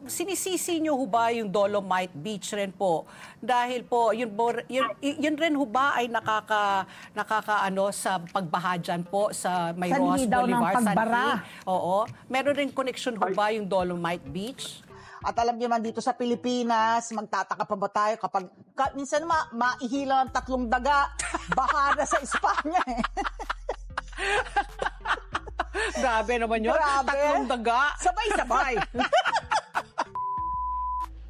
sinisisi niyo ho ba yung Dolomite Beach rin po? Dahil po, yun rin ho ba ay nakakaano sa pagbaha dyan po sa may Rojas Sanhi daw ng Boulevard, pagbara. Sanhi? Oo. Meron rin connection ho ba yung Dolomite Beach? At alam niyo man dito sa Pilipinas, magtataka pa ba tayo kapag minsan maihila ang 3 daga, baha na sa Espanya eh. Grabe naman yun. Grabe. 3 daga. Sabay-sabay.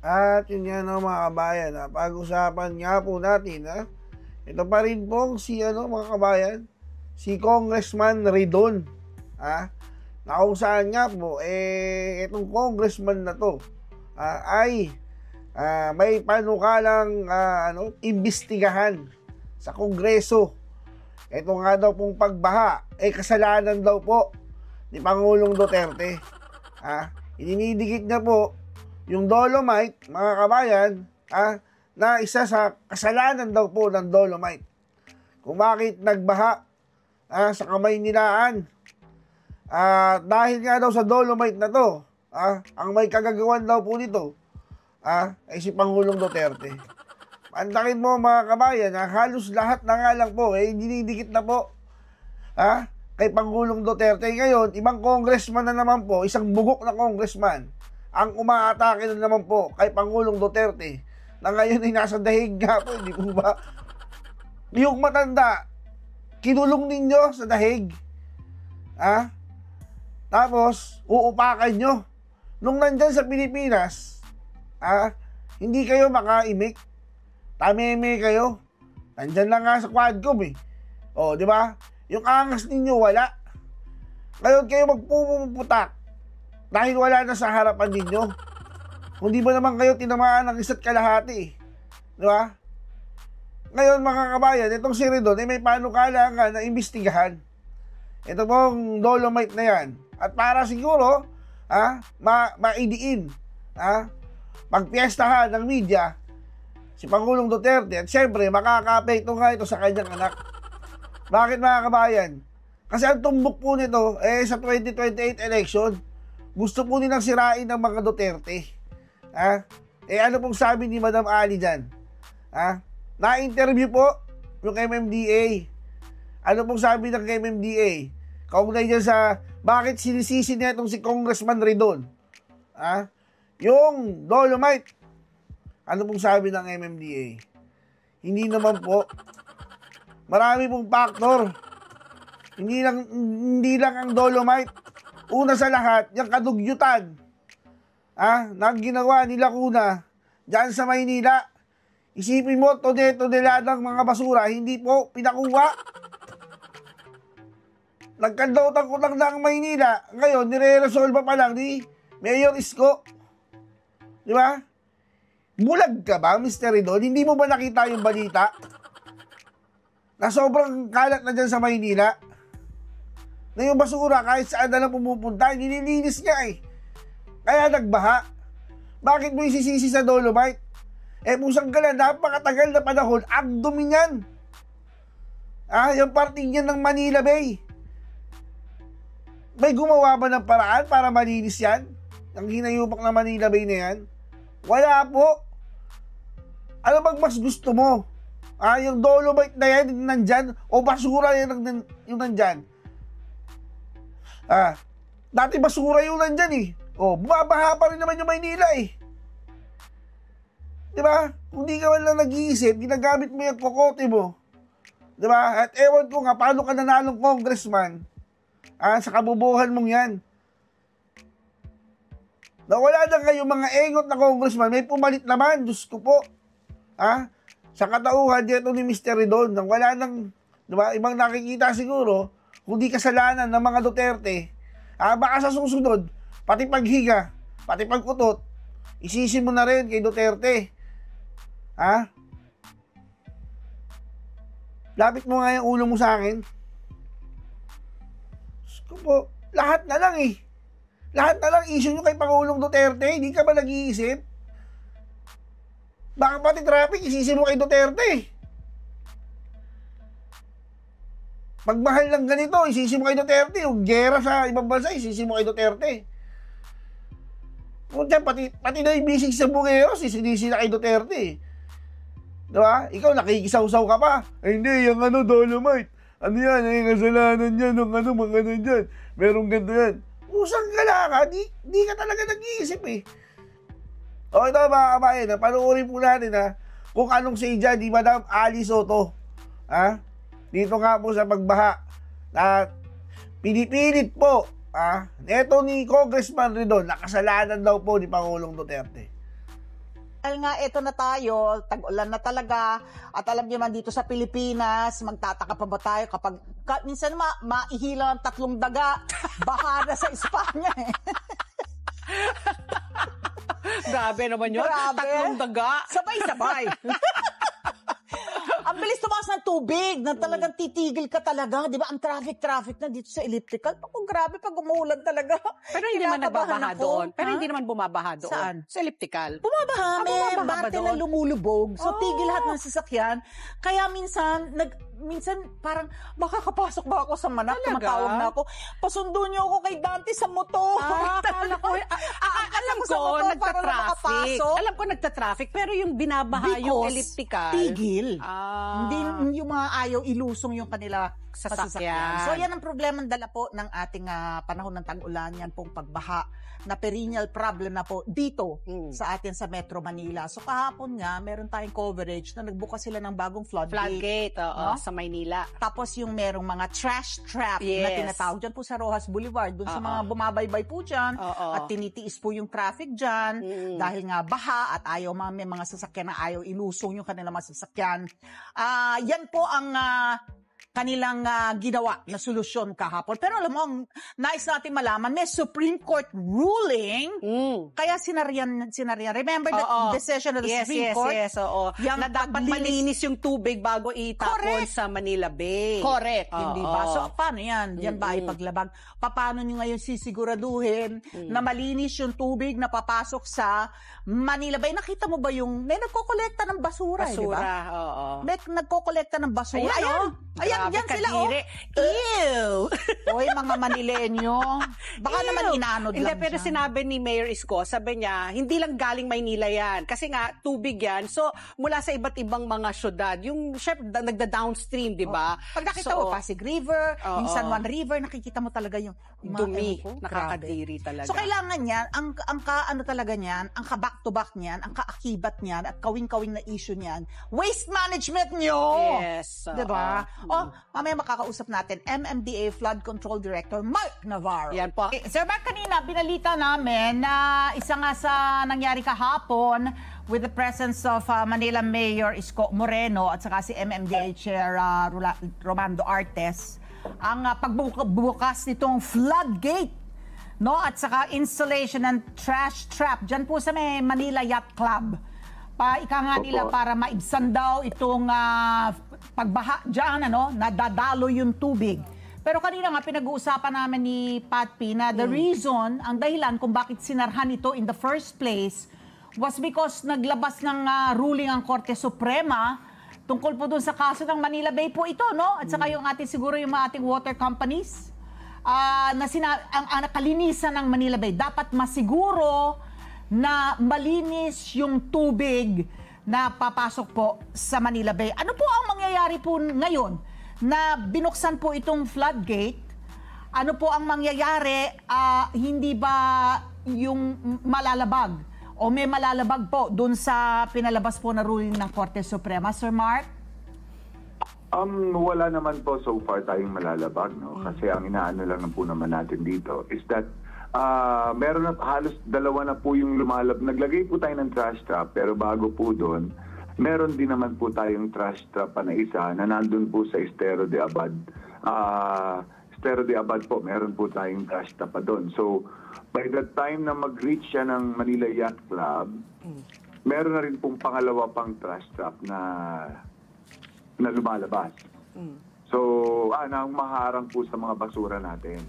At yun nga no, mga kabayan, pag-usapan nga po natin, ito pa rin pong si mga kabayan, si Congressman Ridon, na kung saan nga po, itong congressman na to, ay may panukalang imbestigahan sa Kongreso. Ito nga daw pong pagbaha, kasalanan daw po ni Pangulong Duterte. Ininidikit niya po yung Dolomite, mga kabayan, na isa sa kasalanan daw po ng Dolomite. Kung bakit nagbaha sa Kamaynilaan. Dahil nga daw sa Dolomite na to, ang may kagagawan daw po nito ay si Pangulong Duterte. Antakin mo mga kabayan, halos lahat na nga lang po, dinidikit na po kay Pangulong Duterte. Ngayon, ibang congressman na naman po, isang bugok na congressman, ang umaatake na naman po kay Pangulong Duterte, na ngayon ay nasa dahig nga po, hindi po ba? Yung matanda, kinulong ninyo sa dahig. Tapos, uupakan nyo. Nung nandyan sa Pilipinas, hindi kayo makaimik. Tameme kayo. Nandyan lang nga sa Quadcom eh. O, di ba? Yung angas ninyo wala. Ngayon kayo magpupumuputak dahil wala na sa harapan ninyo. Kung di ba naman kayo tinamaan ng 1.5 eh. Di ba? Ngayon mga kabayan, itong si Ridon may panukala nga na imbestigahan. Ito pong Dolomite na yan. At para siguro, maidiin, pagpiestahan ng media, si Pangulong Duterte, at syempre, makaka-apekto nga ito sa kanyang anak. Bakit mga kabayan? Kasi ang tumbok po nito, sa 2028 election, gusto po nilang sirain ng mga Duterte. Ano pong sabi ni Madam Ali dyan? Na-interview po yung MMDA. Ano pong sabi ng MMDA? Kaugnay dyan sa bakit sinisisi niya itong si Congressman Ridon. Yung Dolomite. Ano pong sabi ng MMDA? Hindi naman po. Marami pong factor. Hindi lang ang Dolomite. Una sa lahat, yung kadugyutan. Na ginawa nila kuna dyan sa Maynila. Isipin mo, todeladang mga basura, hindi po pinakuha. Nagkandautang ko lang ng Maynila. Ngayon, nire-resolve pa lang ni Mayor Isko. Di ba? Bulag ka ba, Mr. Ridon? Hindi mo ba nakita yung balita? Na sobrang kalat na dyan sa Maynila. Na yung basura, kahit saan na lang pumupunta, nililinis niya eh. Kaya nagbaha. Bakit mo isisisi sa Dolomite? Pusang ka lang, napakatagal na panahon, ang dumi niyan. Yung parting yan ng Manila Bay. May gumawa ba ng paraan para malinis yan? Ang hinayupak na Manila Bay na yan? Wala po. Ano bang mas gusto mo? Yung Dolomite na yan, nandyan, o basura yan yung nandyan? Dati basura yung nandyan eh. Bumabaha pa rin naman yung Maynila eh. Diba? Kung di ka man lang nag-iisip, ginagamit mo yung kokote mo. Diba? At ewan ko nga, paano ka nanalong congressman? Sa kabubuhan mong yan. Nawala na kayo mga engot na congressman, may pumalit naman, Diyos ko po. Sa katauhan dito ni Mr. Ridon, nang wala nang, diba, ibang nakikita siguro, kundi kasalanan ng mga Duterte, baka sa susunod, pati paghiga, pati pagkutot, isisi mo na rin kay Duterte. Lapit mo nga yung ulo mo sa akin. Po, lahat na lang eh. Lahat na lang issue nyo kay Pangulong Duterte. Hindi ka ba nag-iisip? Baka pati traffic, isisi mo kay Duterte. Pagmahal lang ganito, isisi mo kay Duterte. Yung gera sa ibang bansa, isisi mo kay Duterte. Kung pati na yung bisig sa bungero, sinisi na kay Duterte eh. Diba? Ikaw, nakikisaw-saw ka pa. Ay, hindi, yung Dolomite. Ano yan, yung kasalanan yan, yung mga dyan. Merong ganito yan. Usang gala ka, di ka talaga nag-iisip eh. O ito mga kabayan, panuorin po natin kung anong say dyan ni Madam Ali Soto. Dito nga po sa pagbaha na pinipilit po neto ni Congressman Ridon, nakasalanan daw po ni Pangulong Duterte. Dahil nga, eto na tayo, tag-ulan na talaga, at alam niyo man dito sa Pilipinas, magtataka pa ba tayo kapag minsan maihilang ang 3 daga, baha na sa Espanya eh. Grabe naman yun. Grabe. 3 daga. Sabay-sabay. Ang bilis tumaas ng tubig, na talagang titigil ka talaga, di ba? Ang traffic na dito sa elliptical. Ako, grabe pag umuulan talaga. Pero hindi naman nagbabaha doon. Pero hindi naman bumabaha doon. Saan? Sa elliptical. Bumabaha, may bumabaha ba barte doon? na lumulubog. So, tigil lahat ng sasakyan. Kaya minsan parang, baka kapasok ba ako sa manap? Talaga? Tumatawag na ako. Pasundo niyo ako kay Dante sa motor. Akala ko, alam sa ko, motor para lang nagta-traffic. makapasok. Alam ko, nagta-traffic. Pero yung binabaha, yung Because elliptical. tigil. Hindi yung mga ayaw ilusong yung kanila Sasakyan. So yan ang problema ng dala po ng ating panahon ng tag-ulan, yan pong pagbaha na perennial problem na po dito sa atin sa Metro Manila. So kahapon nga, meron tayong coverage na nagbukas sila ng bagong floodgate. Oo, sa Maynila. Tapos yung merong mga trash trap na Yes. tinatawag dyan po sa Rojas Boulevard, dun sa mga bumabaybay po dyan, at tinitiis po yung traffic dyan, dahil nga baha at ayaw may mga sasakyan na ayaw ilusong yung kanilang mga sasakyan. Yan po ang kanilang ginawa na solusyon kahapon. Pero alam mo, ang nais natin malaman, may Supreme Court ruling, kaya sinarian. Remember that decision of the Supreme Court? Yes, oo. Yung Na dapat malinis yung tubig bago itapon sa Manila Bay. Correct, hindi ba? Oo. So, paano yan? Yan ba ay paglabag? Paano nyo ngayon sisiguraduhin na malinis yung tubig na papasok sa Manila Bay? Nakita mo ba may nagkokolekta ng basura, di ba? Basura, oo. May nagkokolekta ng basura. Ayan, Grabe, yan sila, kadiri. Ew! Oy, mga Manilenyo. Baka naman inanod Hindi, lang pero siya. sinabi ni Mayor Isko, sabi niya, hindi lang galing Maynila yan. Kasi nga, tubig yan. So, mula sa iba't ibang mga syudad, yung chef, nagda-downstream, di ba? Pag nakita mo, Pasig River, yung San Juan River, nakikita mo talaga yung mga dumi. ewan ko, Nakakadiri talaga. So, kailangan yan, ang talaga niyan, ang ka-back-to-back niyan, ang kaakibat niyan, at kawing-kawing na issue niyan, waste management nyo! Yes. Diba? Mamaya makakausap natin, MMDA Flood Control Director, Mark Navarro. Yan po. Sir Mark, kanina, binalita namin na isa nga sa nangyari kahapon with the presence of Manila Mayor Isko Moreno at saka si MMDA Chair Romando Artes, ang pagbukas nitong floodgate, no? At saka installation ng trash trap dyan po sa may Manila Yacht Club. Ika nga nila para maibsan daw itong pagbaha dyan, nadadalo yung tubig. Pero kanina nga pinag-uusapan namin ni Pat P na the reason, ang dahilan kung bakit sinarhan ito in the first place was because naglabas ng ruling ang Korte Suprema tungkol po dun sa kaso ng Manila Bay po ito, no? At saka yung siguro yung mga ating water companies na ang kalinisan ng Manila Bay. Dapat masiguro na malinis yung tubig na papasok po sa Manila Bay. Ano po ang mangyayari po ngayon na binuksan po itong floodgate? Ano po ang mangyayari? Hindi ba yung malalabag? O may malalabag po dun sa pinalabas po na ruling ng Korte Suprema, Sir Mark? Wala naman po so far tayong malalabag, no? Kasi ang inaano lang po naman natin dito is that meron na halos 2 na po yung naglagay po tayo ng trash trap, pero bago po doon, meron din naman po tayong trash trap na isa na nandun po sa Estero de Abad. Estero de Abad po, meron po tayong trash trap pa doon. So, by the time na mag-reach siya ng Manila Yacht Club, meron na rin pong pangalawa pang trash trap na lumalabas. So, nang maharang po sa mga basura natin.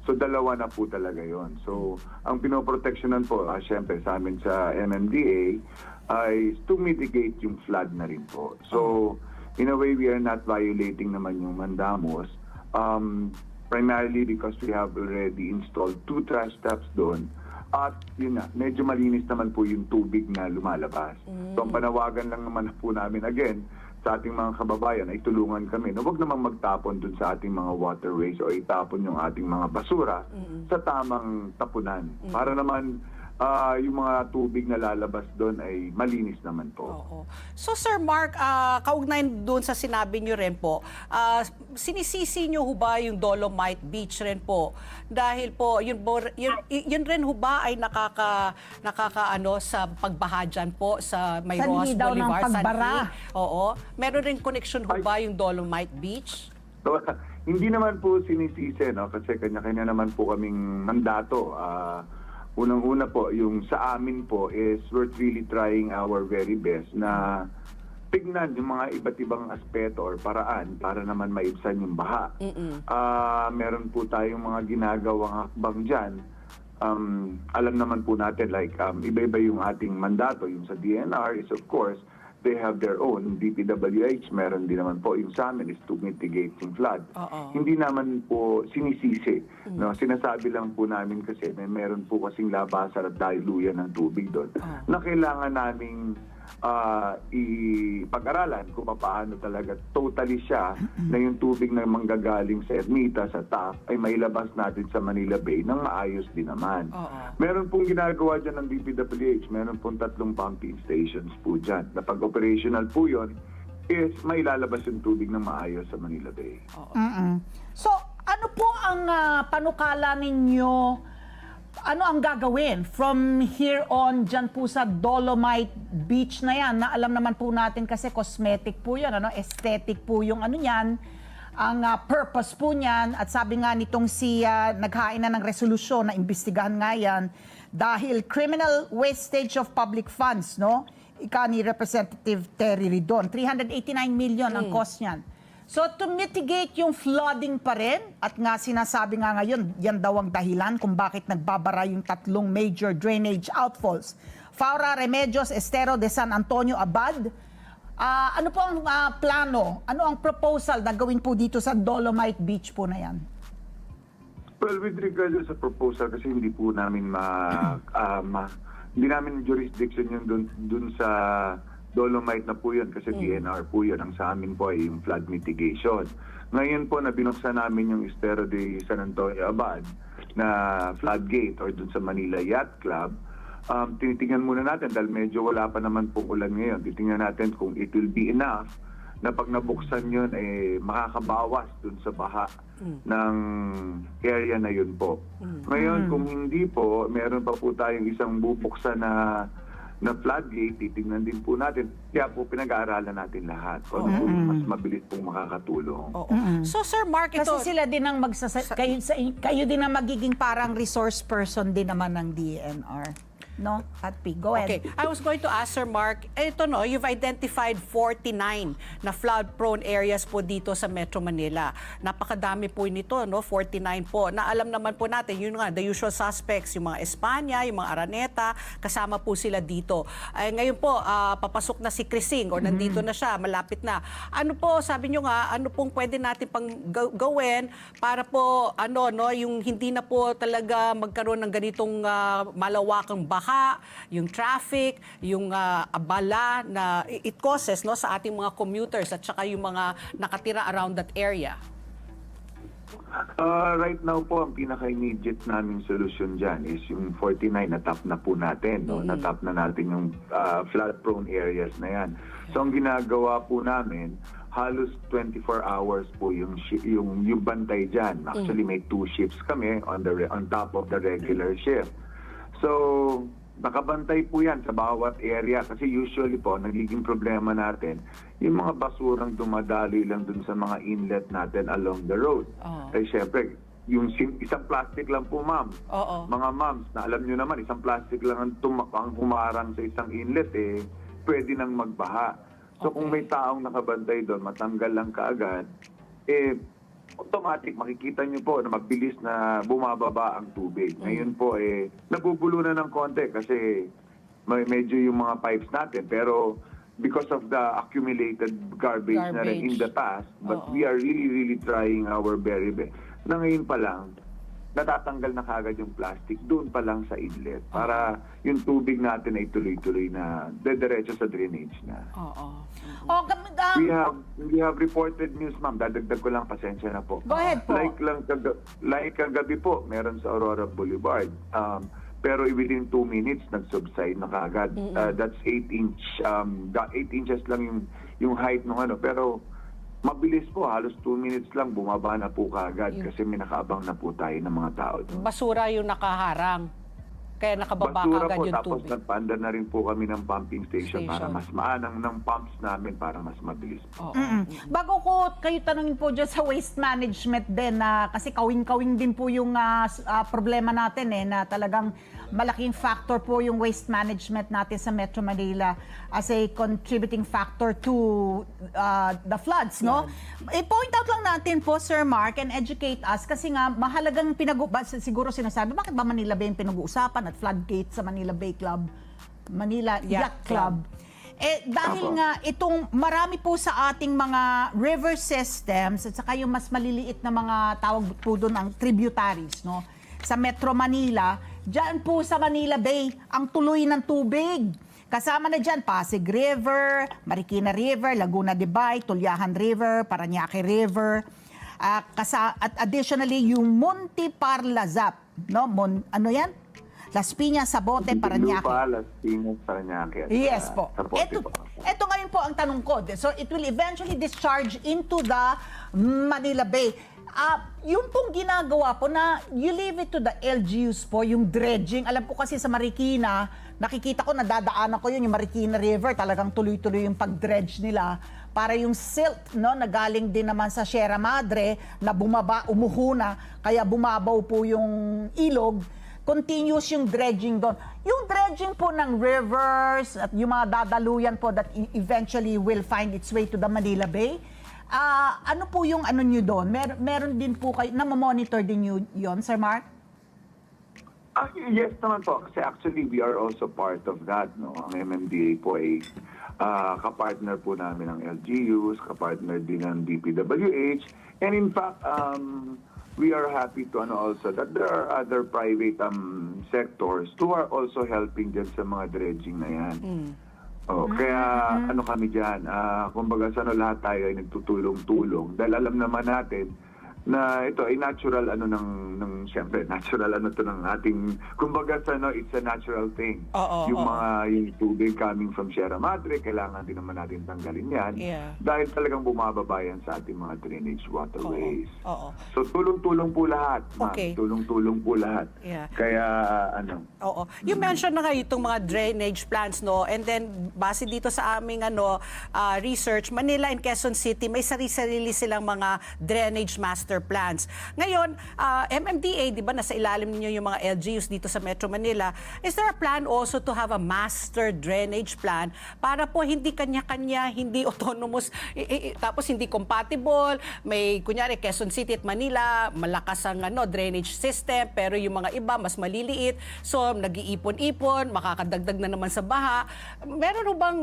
So, 2 na po talaga yon. So, ang pinoproteksyonan po, syempre sa amin sa MMDA, ay to mitigate yung flood na rin po. So, in a way, we are not violating naman yung mandamos. Primarily because we have already installed 2 trash taps doon At yun nga, medyo malinis naman po yung tubig na lumalabas. So ang panawagan lang naman po namin again sa ating mga kababayan ay tulungan kami na huwag namang magtapon dun sa ating mga waterways o itapon yung ating mga basura sa tamang tapunan. Para naman yung mga tubig na lalabas doon ay malinis naman po. Oo. So Sir Mark, kaugnayan doon sa sinabi niyo rin po, sinisisi niyo ho ba yung Dolomite Beach rin po? Dahil po, yun rin ho ba ay nakakaano sa pagbaha dyan po sa may Rojas Sanhi daw ng Bolivar? pagbara. Oo. Meron rin connection ho ba yung Dolomite Beach? So, hindi naman po sinisisi, no? Kasi kanya-kanya naman po kaming mandato. Unang-una po, yung sa amin po is we're really trying our very best na tignan yung mga iba't ibang aspeto or paraan para naman maibsan yung baha. Meron po tayong mga ginagawang hakbang dyan. Alam naman po natin, like, iba-iba yung ating mandato. Yung sa DNR is, of course, they have their own. DPWH, meron din naman po. Yung sa amin is to mitigate yung flood. Hindi naman po sinisisi. No? Sinasabi lang po namin kasi may meron po kasing labasan at daluyan ng tubig doon na kailangan naming ipag-aralan kung paano talaga totally siya na yung tubig na manggagaling sa Ermita, sa TAP, ay mailabas natin sa Manila Bay nang maayos din naman. Meron pong ginagawa dyan ng DPWH, meron pong 3 pumping stations po dyan. Na pag operational po yun, is mailalabas yung tubig ng maayos sa Manila Bay. So, ano po ang panukala ninyo? Ano ang gagawin from here on dyan po sa Dolomite Beach na yan? Na alam naman po natin kasi cosmetic po yan, ano? Aesthetic po yung ano yan, ang purpose po niyan. At sabi nga nitong naghain na ng resolusyon na imbestigahan nga yan dahil criminal wastage of public funds, no? Ika ni Representative Terry Ridon. 389 million ang cost niyan. So to mitigate yung flooding pa rin, at nga sinasabi nga ngayon, yan daw ang dahilan kung bakit nagbabara yung 3 major drainage outfalls. Faura, Remedios, Estero de San Antonio, Abad. Ano po ang plano? Ano ang proposal na gawin po dito sa Dolomite Beach po na yan? Well, with regard sa proposal, kasi hindi po namin hindi namin jurisdiction yun dun sa Dolomite na po yun kasi DNR po yun. Ang sa amin po ay yung flood mitigation. Ngayon po na binuksan namin yung Estero de San Antonio Abad na floodgate or dun sa Manila Yacht Club, tinitingnan muna natin dahil medyo wala pa naman pong ulan ngayon. Titingnan natin kung it will be enough na pag nabuksan yun, makakabawas dun sa baha ng area na yun po. Ngayon, kung hindi po, meron pa po tayong isang bubuksan na floodgate, titingnan din po natin. Kaya po pinag-aaralan natin lahat kung ano mas mabilis pong makakatulong. So Sir Mark, ito... Kasi sila din ang kayo din ang magiging parang resource person din naman ng DNR. No? At P, go ahead. Okay, I was going to ask Sir Mark, ito no, you've identified 49 na flood-prone areas po dito sa Metro Manila. Napakadami po nito, no? 49 po. Na alam naman po natin, yun nga, the usual suspects, yung mga Espanya, yung mga Araneta, kasama po sila dito. Ngayon po, papasok na si Crising, or nandito na siya, malapit na. Ano po, sabi nyo nga, ano pong pwede natin pang gawin para po, ano, no, yung hindi na po talaga magkaroon ng ganitong malawakang baha, yung traffic, yung abala na it causes, no, sa ating mga commuters at saka yung mga nakatira around that area? Right now po, ang pinaka-immediate naming solution dyan is yung 49 na top na po natin. No? Na-top na natin yung flood-prone areas na yan. So ang ginagawa po namin, halos 24 hours po yung bantay dyan. Actually, may 2 shifts kami on top of the regular shift. So, nakabantay po yan sa bawat area kasi usually po, nagiging problema natin yung mga basurang dumadali lang dun sa mga inlet natin along the road. Ay syempre, yung isang plastic lang po, ma'am. Mga ma'ams, na alam nyo naman, isang plastic lang ang humarang sa isang inlet, pwede nang magbaha. So kung may taong nakabantay doon, matanggal lang kaagad, automatic, makikita nyo po na mabilis na bumababa ang tubig. Ngayon po, nabubulo na ng konti kasi medyo yung mga pipes natin. Pero because of the accumulated garbage na rin in the past, but we are really, really trying our very best. Na ngayon pa lang, natatanggal na kagad yung plastic doon pa lang sa inlet para yung tubig natin ay tuloy-tuloy na dediretso sa drainage na. Oo. We have reported news, ma'am. Dadagdag ko lang, pasensya na po. Go ahead po. Like kagabi po, meron sa Aurora Boulevard. Pero within 2 minutes, nag-subside na kagad. That's 8 inches lang yung height ng ano. Pero mabilis po, halos 2 minutes lang, bumaba na po kaagad kasi may nakaabang na po tayo ng mga tao doon. Basura yung nakaharang. Kaya nakababa Basura agad po, yung tapos tubig. nagpaanda na rin po kami ng pumping station para mas maanang ng pumps namin para mas mabilis po. Bago ko kayo tanungin po dyan sa waste management din, kasi kawing-kawing din po yung problema natin na talagang malaking factor po yung waste management natin sa Metro Manila as a contributing factor to the floods, no? I-point out lang natin po, Sir Mark, and educate us kasi nga mahalagang siguro sinasabi, bakit ba Manila Bay yung pinag-uusapan at floodgate sa Manila Bay Club, Manila Yacht Club? Dahil nga itong marami po sa ating mga river systems at saka yung mas maliliit na mga tawag po doon ang tributaries, no? Sa Metro Manila, diyan po sa Manila Bay ang tuloy ng tubig. Kasama na dyan Pasig River, Marikina River, Laguna de Bay, Tulyahan River, Parañaque River. At additionally, yung Monte Parlazap, no? Ano yan? Las Piñas, Sabote, Parañaque. Las Piñas, Parañaque. Yes po. Sabote po. Ito ngayon po ang tanong ko. So it will eventually discharge into the Manila Bay. Yung pong ginagawa po na you leave it to the LGUs po, yung dredging. Alam ko kasi sa Marikina, nakikita ko, nadadaanan ko yun, yung Marikina River, talagang tuloy-tuloy yung pag-dredge nila para yung silt, no, na galing din naman sa Sierra Madre, na umuhuna, kaya bumabaw po yung ilog, continuous yung dredging doon. Yung dredging po ng rivers at yung mga dadaluyan po that eventually will find its way to the Manila Bay, ano po yung ano nyo doon? Meron din po kayo, na-monitor din nyo yun, Sir Mark? Yes naman po. Kasi actually, we are also part of that. No? Ang MMDA po ay kapartner po namin ng LGUs, kapartner din ng DPWH. And in fact, we are happy to also that there are other private sectors who are also helping din sa mga dredging na yan. Kaya ano kami dyan, kumbaga sa lahat tayo ay nagtutulong-tulong dahil alam naman natin na ito ay natural siyempre natural to ng ating kumbaga it's a natural thing. Yung tubig coming from Sierra Madre, kailangan din naman natin tanggalin yan dahil talagang bumababa yan sa ating mga drainage waterways. So tulong-tulong po lahat, ma'am. Tulong-tulong po lahat. Kaya You mentioned na nga itong mga drainage plants, no? And then base dito sa aming research, Manila and Quezon City may sarili-sarili silang mga drainage master plans. Ngayon, MMDA, di ba, nasa ilalim ninyo yung mga LGUs dito sa Metro Manila. Is there a plan also to have a master drainage plan para po hindi kanya-kanya, hindi autonomous, tapos hindi compatible? May, kunyari, Quezon City at Manila, malakas ang drainage system, pero yung mga iba, mas maliliit. So, nag-iipon-ipon, makakadagdag na naman sa baha. Meron bang,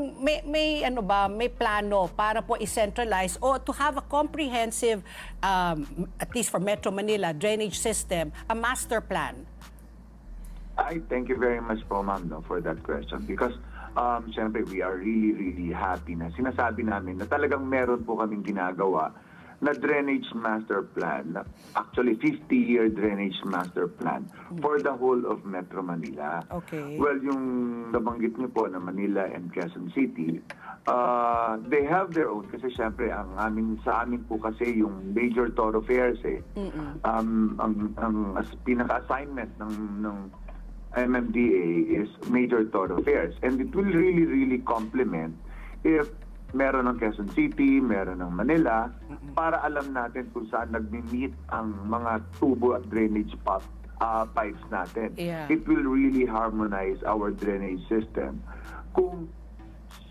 may plano para po i-centralize o to have a comprehensive at least for Metro Manila, drainage system, a master plan? I thank you very much po, ma'am, for that question. Because, syempre, we are really, really happy na sinasabi namin na talagang meron po kaming ginagawa na drainage master plan, actually 50-year drainage master plan for the whole of Metro Manila. Well, yung nabanggit niyo po na Manila and Quezon City, they have their own kasi syempre sa amin po kasi yung major thoroughfares ang pinaka-assignment ng MMDA is major thoroughfares, and it will really, really complement if meron ng Quezon City, meron ng Manila, para alam natin kung saan nagmi-meet ang mga tubo at drainage pipes natin. It will really harmonize our drainage system. Kung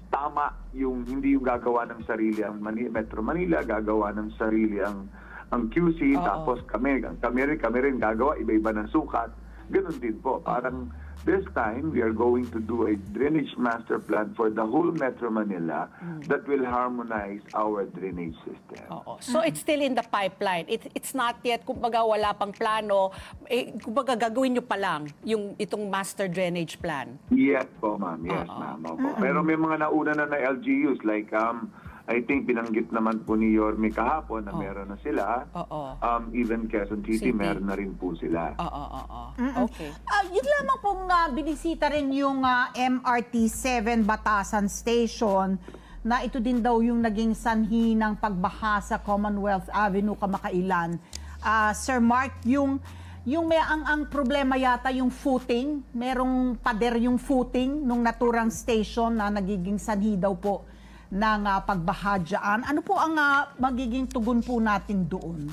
tama yung hindi yung gagawa ng sarili ang Metro Manila, gagawa ng sarili ang QC, tapos kami rin gagawa iba-iba ng sukat. Ganun din po. Parang This time, we are going to do a drainage master plan for the whole Metro Manila that will harmonize our drainage system. Oo. So it's still in the pipeline. It's not yet, kumbaga wala pang plano, kumbaga gagawin nyo pa lang itong master drainage plan. Yes po, ma'am. Yes, ma'am. Opo. Pero may mga nauna na LGUs like I think binanggit naman po ni Yorme kahapon na meron na sila. Even Quezon City, meron na rin po sila. Okay. Yun lamang pong binisita rin yung MRT-7 Batasan Station na ito din daw yung naging sanhi ng pagbaha sa Commonwealth Avenue, Kamakailan. Sir Mark, yung ang problema yata yung footing, merong pader yung footing nung naturang station na nagiging sanhi daw po ng pagbaha dyan. Ano po ang magiging tugon po natin doon?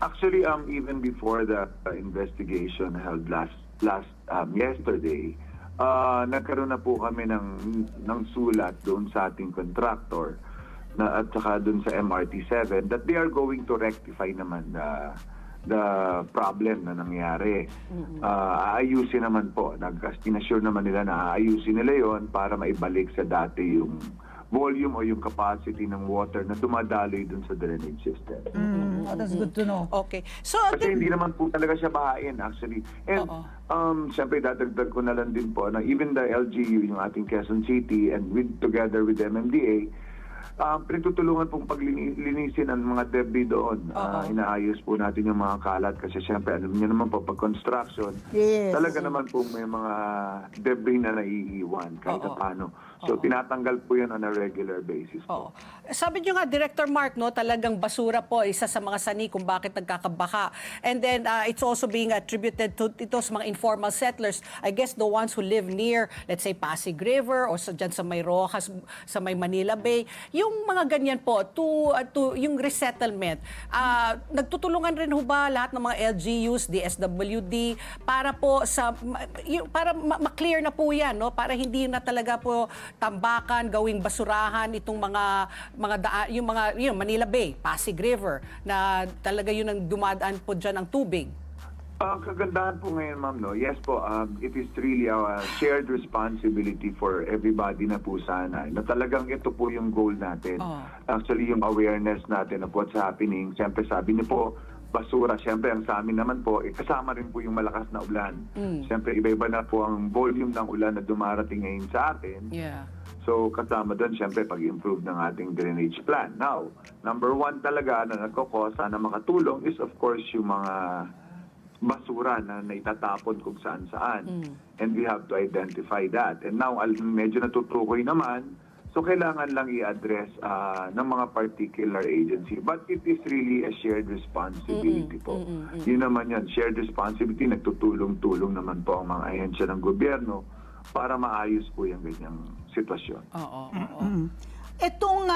Actually, even before the investigation held yesterday, nagkaroon na po kami ng sulat doon sa ating contractor at saka doon sa MRT-7 that they are going to rectify naman the problem na nangyari. Aayusin naman po. Nag-assure naman nila na aayusin nila yon para maibalik sa dati yung volume o yung capacity ng water na dumadaloy dun sa drainage system. That's good to know. Okay. So, kasi hindi naman po talaga siya bahain actually. And siyempre dadagdag ko na lang din po na even the LGU, yung ating Quezon City, and together with MMDA, pinagtutulungan pong paglinisin ang mga debris doon. Inaayos po natin yung mga kalat kasi siyempre alam niyo naman po pag construction, talaga naman po may mga debris na naiiwan kahit paano. So tinatanggal po yan on a regular basis po. Sabi niyo nga, Director Mark, no, talagang basura po isa sa mga sani kung bakit nagkakabaha. And then it's also being attributed to ito sa mga informal settlers. I guess the ones who live near, let's say, Pasig River o dyan sa may Rojas, sa may Manila Bay. Yung mga ganyan po, yung resettlement, nagtutulungan rin ho ba lahat ng mga LGUs, DSWD, para po para ma-clear na po yan, no? Para hindi na talaga po tambakan, gawing basurahan itong yung Manila Bay, Pasig River, na talaga yun ang dumadaan po dyan ang tubig. Kagandahan po ngayon, ma'am, no? Yes po, it is really a shared responsibility for everybody na po sana. Na talagang ito po yung goal natin. Actually, yung awareness natin of what's happening. Siyempre, sabi niyo po, basura. Siyempre, ang sa amin naman po, kasama rin po yung malakas na ulan. Siyempre, iba-iba na po ang volume ng ulan na dumarating ngayon sa atin. So, kasama doon, siyempre, pag-improve ng ating drainage plan. Now, number one talaga na nagkokosa na makatulong is, of course, yung mga basura na naitatapon kung saan-saan. And we have to identify that. And now, medyo natutukoy naman, so kailangan lang i-address ng mga particular agency. But it is really a shared responsibility po. Yun naman yan, shared responsibility, nagtutulong-tulong naman po ang mga ahensya ng gobyerno para maayos po yung ganyang sitwasyon. Itong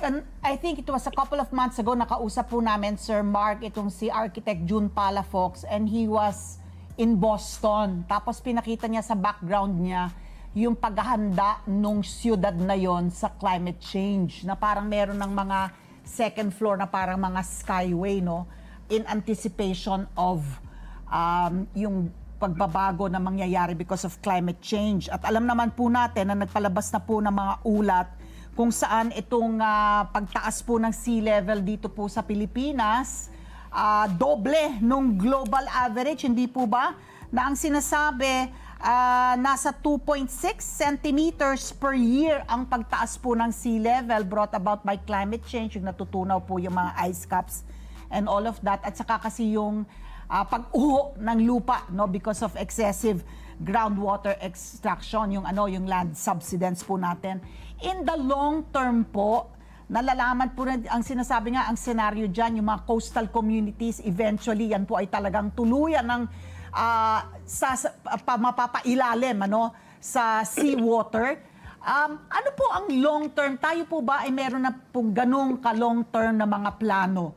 and I think it was a couple of months ago, nakausap po namin, Sir Mark, itong si Architect June Palafox, and he was in Boston. Tapos pinakita niya sa background niya yung paghahanda nung siyudad na yon sa climate change, na parang meron ng mga second floor na parang mga skyway, no? In anticipation of yung pagbabago na mangyayari because of climate change. At alam naman po natin na nagpalabas na po ng mga ulat kung saan itong pagtaas po ng sea level dito po sa Pilipinas, doble nung global average, hindi po ba? Na ang sinasabi, nasa 2.6 centimeters per year ang pagtaas po ng sea level brought about by climate change, yung natutunaw po yung mga ice caps and all of that. At saka kasi yung pag-uho ng lupa, no, because of excessive groundwater extraction, yung land subsidence po natin. In the long term po, nalalaman po rin, ang sinasabi nga, ang senaryo dyan, yung mga coastal communities, eventually yan po ay talagang tuluyan ng mapapailalim sa seawater. Ano po ang long term? Tayo po ba ay meron na pong ganong ka-long term na mga plano?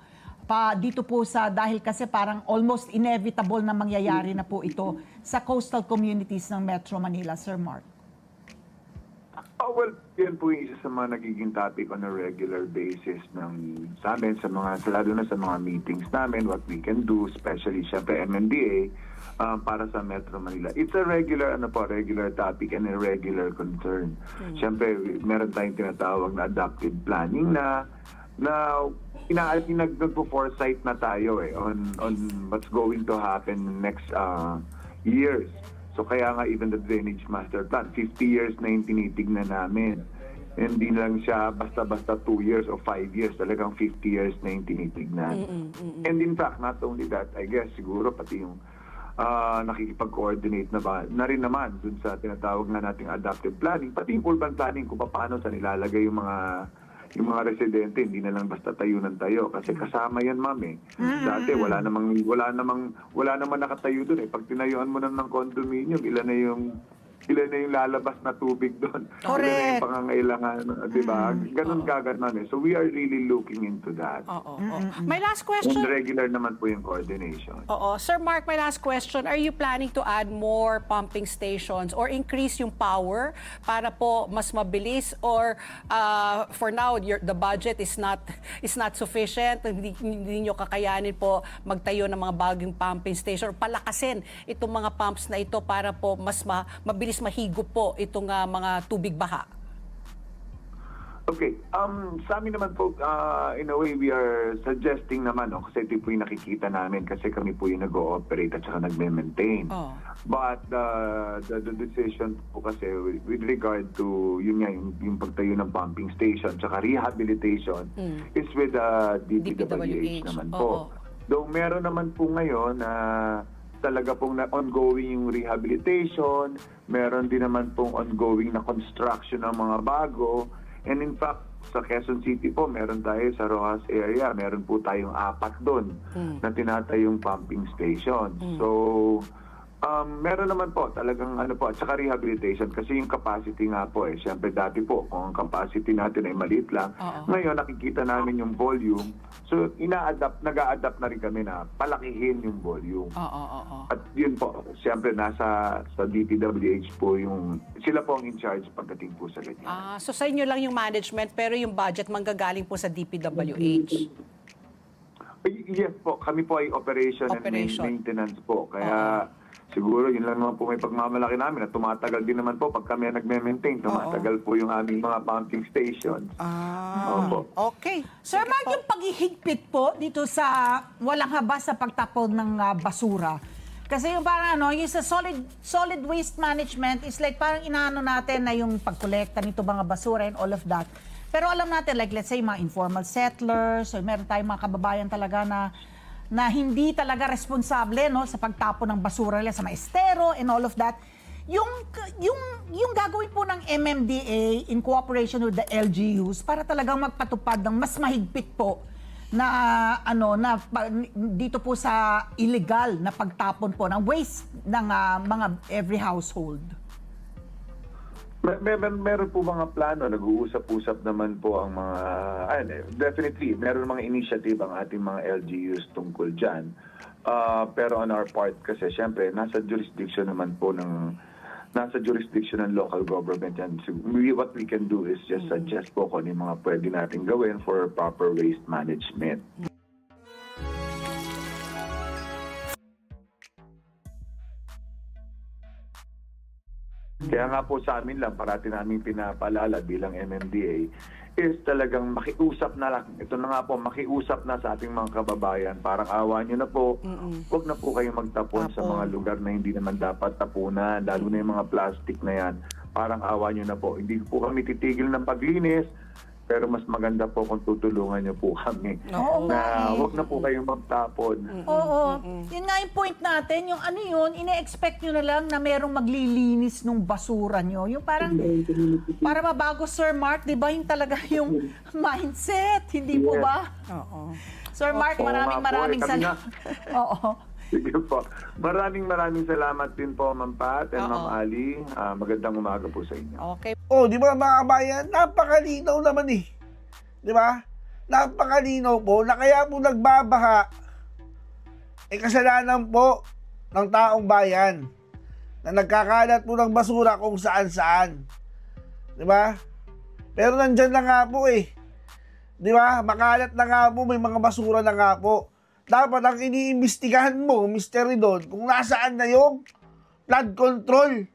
Dito po dahil kasi parang almost inevitable na mangyayari na po ito sa coastal communities ng Metro Manila, Sir Mark. Oh, well, yan po yung isa sa mga nagiging topic on a regular basis sa amin, lalo na sa mga meetings namin, what we can do, especially syempre MMDA, para sa Metro Manila. It's a regular topic and a regular concern. Syempre, meron tayong tinatawag na adaptive planning na nagpo-foresight na tayo on what's going to happen next years. So kaya nga even the Drainage Master Plan, 50 years na yung tinitignan namin. Hindi lang siya basta-basta 2 years o 5 years, talagang 50 years na yung tinitignan. And in fact, not only that, I guess siguro pati yung nakikipag-coordinate na rin naman dun sa tinatawag na nating adaptive planning, pati yung urban planning kung paano sa nilalagay yung mga residente, hindi na lang basta tayo ng tayo kasi kasama yan, ma'am eh. Dati wala namang nakatayo doon eh. Pag tinayuan mo ng condominium, ilan na yung lalabas na tubig doon. Correct. Ilan na yung pangangailangan, di ba? Ganun kagad, ma'am eh. So we are really looking into that. My last question. And regular naman po yung coordination. Sir Mark, my last question. Are you planning to add more pumping stations or increase yung power para po mas mabilis, or for now the budget is not sufficient, hindi nyo kakayanin po magtayo ng mga bagong pumping station or palakasin itong mga pumps na ito para po mas mabilis mahigop po itong mga tubig baha? Okay. Sa amin naman po, in a way, we are suggesting naman, kasi ito po yung nakikita namin kasi kami po yung nag-ooperate at saka nag-maintain. But the decision po kasi with regard to yung pagtayo ng pumping station at rehabilitation is with the DPWH naman po. Though meron naman po ngayon na talaga pong ongoing yung rehabilitation, meron din naman pong ongoing na construction ng mga bago. And in fact, sa Quezon City po, meron tayo sa Rojas area, meron po tayong 4 doon na tinatayong pumping station. So, meron naman po talagang at saka rehabilitation kasi yung capacity nga po syempre dati po kung ang capacity natin ay maliit lang, ngayon nakikita namin yung volume, so nag-a-adapt na rin kami na palakihin yung volume. At yun po, syempre sa DPWH po sila po ang in charge pagdating po sa ganyan. So sa inyo lang yung management pero yung budget manggagaling po sa DPWH? Yes po, kami po ay operation. And maintenance po, kaya siguro yun lang naman po may pagmamalaki namin at tumatagal din naman po pag kami nag-maintain, tumatagal po yung aming mga pumping stations. Okay. Sir Mark, yung paghihigpit po dito sa walang habas sa pagtapon ng basura. Kasi yung parang yung sa solid waste management is like parang inaano natin na yung pagkolekta nito mga basura and all of that. Pero alam natin, like let's say mga informal settlers, so meron tayong mga kababayan talaga na hindi talaga responsable sa pagtapon ng basura nila sa maestero and all of that. Yung gagawin po ng MMDA in cooperation with the LGUs para talagang magpatupad ng mas mahigpit po na dito po sa illegal na pagtapon po ng waste ng mga every household. Meron po mga plano, nag-uusap-usap naman po ang mga, definitely, meron mga initiative ang ating mga LGUs tungkol dyan. Pero on our part kasi, syempre, nasa jurisdiction ng local government yan. So, what we can do is just suggest po kung yung mga pwede natin gawin for proper waste management. Kaya nga po sa amin lang, parati namin pinapaalala bilang MMDA, is talagang makiusap na lang. Ito na nga po, makiusap na sa ating mga kababayan. Parang awa nyo na po, huwag na po kayong magtapon sa mga lugar na hindi naman dapat tapunan, lalo na yung mga plastic na yan. Parang awa nyo na po. Hindi po kami titigil ng paglinis, pero mas maganda po kung tutulungan niyo po kami na huwag na po kayong magtapon. Yun nga yung point natin, yung ine-expect nyo na lang na merong maglilinis ng basura nyo. Yung parang, para mabago, Sir Mark, di ba yung talaga yung mindset? Hindi po ba? Sir Mark, maraming salamat. Sige po. Maraming salamat din po, Ma'am Pat and Ma'am Ali. Magandang umaga po sa inyo. Okay. Di ba mga kabayan, napakalinaw naman eh. Di ba? Napakalinaw po na kaya po nagbabaha kasalanan po ng taong bayan na nagkakalat po ng basura kung saan-saan. Di ba? Pero nandyan na nga po eh. Di ba? Makalat na nga po, may mga basura na nga po. Dapat ang iniimbestigahan mo, Mr. Ridon, kung nasaan na yung flood control.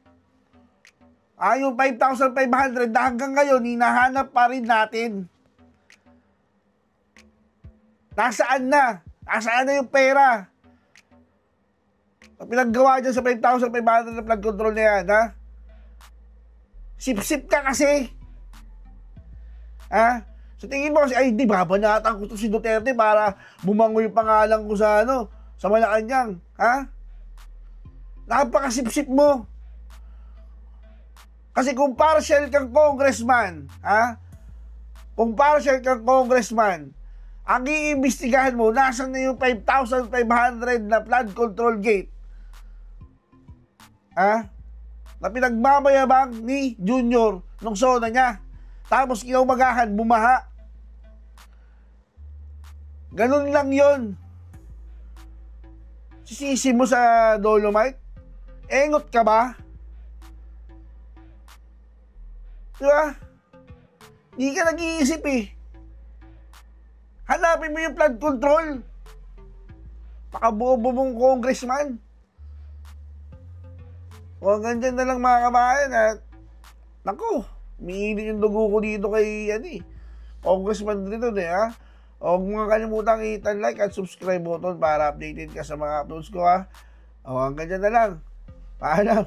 Yung 5,500 na hanggang ngayon, hinahanap pa rin natin. Nasaan na? Nasaan na yung pera? Pinaggawa dyan sa 5,500 na flood control na yan, ha? Sip-sip ka kasi. Ha? So tingin mo kasi, ay di, babanatan ko to si Duterte para bumango yung pangalan ko sa sa Malacanang. Ha? Napakasip-sip mo. Kasi kung partial kang congressman, ha? Kung partial kang congressman, ang iimbestigahan mo, nasan na yung 5,500 na flood control gate? Ha? Na pinagmamayabang ni Junior nung zona niya. Tapos kinaumagahan, bumaha. Ganun lang yon. Sisisi mo sa Dolomite? Engot ka ba? Diba? Hindi ka nag-iisip eh. Hanapin mo yung flood control. Pakabobo mong congressman. O hanggang dyan na lang mga kabayan at naku, umiinit yung dugo ko dito kay Congressman dito ha. O huwag mga kalimutang hit ang like at subscribe button para updated ka sa mga uploads ko ha. O hanggang dyan na lang. Paalam.